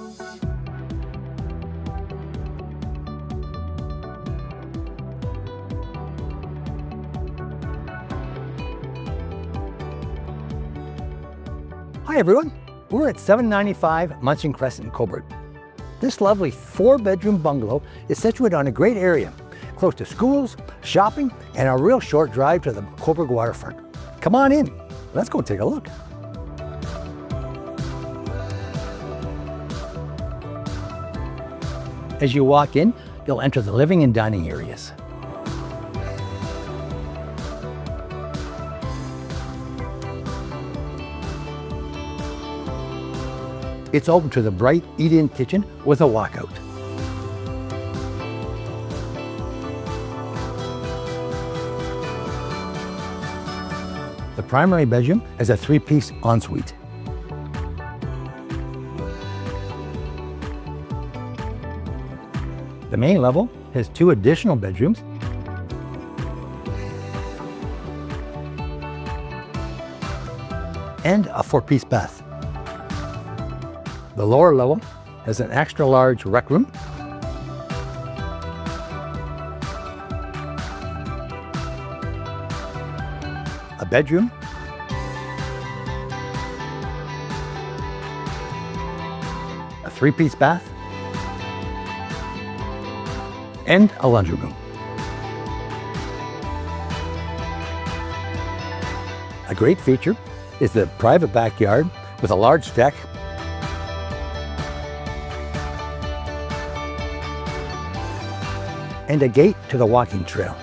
Hi everyone, we're at 795 Munson Crescent in Cobourg. This lovely 4-bedroom bungalow is situated on a great area, close to schools, shopping, and a real short drive to the Cobourg waterfront. Come on in, let's go take a look. As you walk in, you'll enter the living and dining areas. It's open to the bright eat-in kitchen with a walkout. The primary bedroom has a 3-piece ensuite. The main level has 2 additional bedrooms and a 4-piece bath. The lower level has an extra large rec room, a bedroom, a 3-piece bath, and a laundry room. A great feature is the private backyard with a large deck and a gate to the walking trail.